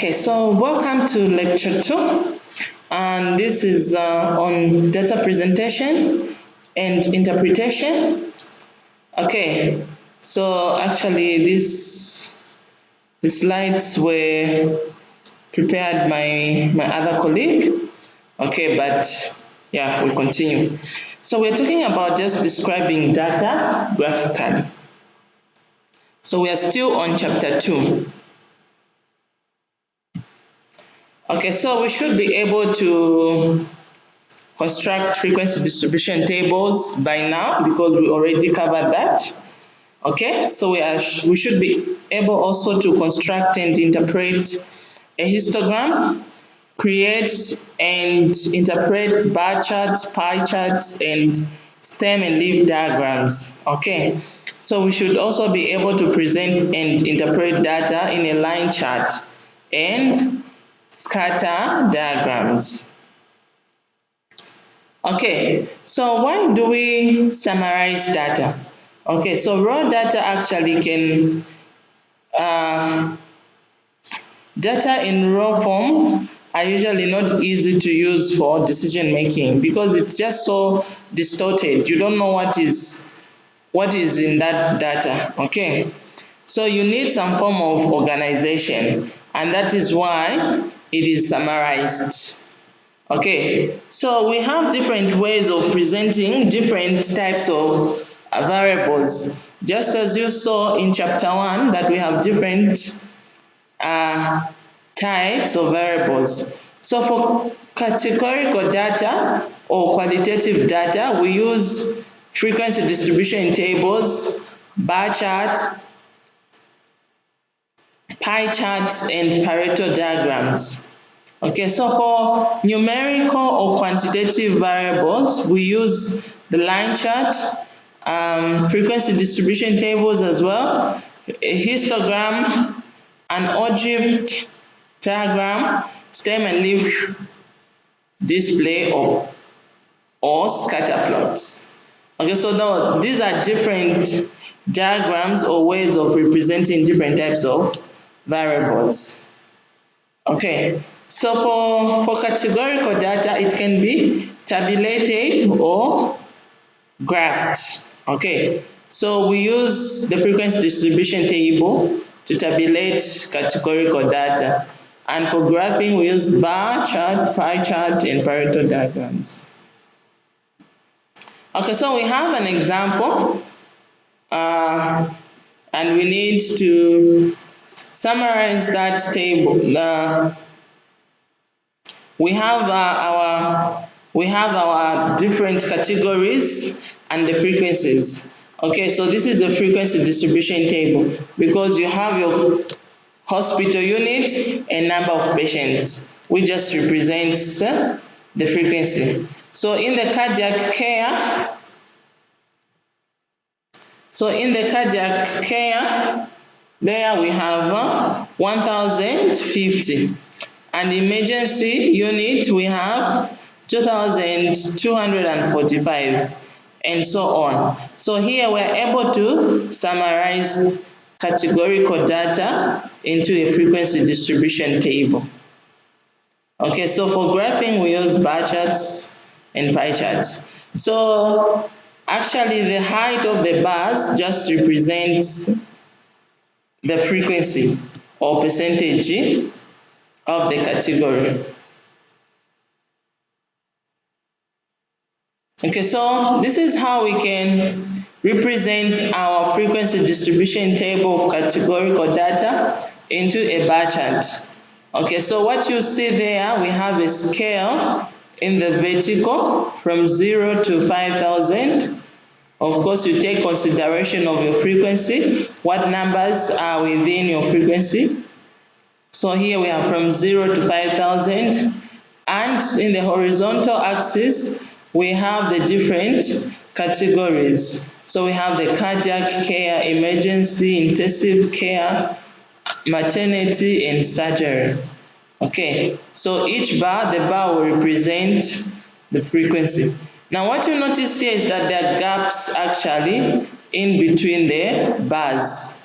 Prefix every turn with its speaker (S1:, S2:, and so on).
S1: Okay, so welcome to lecture 2, and this is on data presentation and interpretation. Okay, so actually the slides were prepared by my other colleague. Okay, but yeah, we continue. So we're talking about just describing data graphically. So we are still on chapter 2. Okay, so we should be able to construct frequency distribution tables by now because we already covered that. Okay, so we should be able also to construct and interpret a histogram, create and interpret bar charts, pie charts, and stem and leaf diagrams. Okay, so we should also be able to present and interpret data in a line chart and scatter diagrams. Okay, so why do we summarize data? Okay, so raw data actually can, data in raw form are usually not easy to use for decision making because it's just so distorted. You don't know what is in that data. Okay, so you need some form of organization, and that is why it is summarized. Okay, so we have different ways of presenting different types of variables. Just as you saw in chapter 1 that we have different types of variables. So for categorical data or qualitative data, we use frequency distribution tables, bar charts, pie charts, and Pareto diagrams. Okay, so for numerical or quantitative variables, we use the line chart, frequency distribution tables as well, a histogram, an ogive diagram, stem and leaf display, or scatter plots. Okay, so now these are different diagrams or ways of representing different types of variables. Okay, so for categorical data, it can be tabulated or graphed. Okay, so we use the frequency distribution table to tabulate categorical data. And for graphing, we use bar chart, pie chart, and Pareto diagrams. Okay, so we have an example, and we need to summarize that table. We have our different categories and the frequencies. Okay, so this is the frequency distribution table because you have your hospital unit and number of patients, which just represents the frequency. So in the cardiac care, there we have 1050. And emergency unit, we have 2245, and so on. So here we are able to summarize categorical data into a frequency distribution table. Okay, so for graphing, we use bar charts and pie charts. So actually, the height of the bars just represents the frequency or percentage of the category. Okay, so this is how we can represent our frequency distribution table of categorical data into a bar chart. Okay, so what you see there, we have a scale in the vertical from 0 to 5,000. Of course, you take consideration of your frequency, what numbers are within your frequency. So here we have from 0 to 5,000, and in the horizontal axis, we have the different categories. So we have the cardiac care, emergency, intensive care, maternity, and surgery. Okay, so each bar, the bar will represent the frequency. Now what you notice here is that there are gaps actually in between the bars.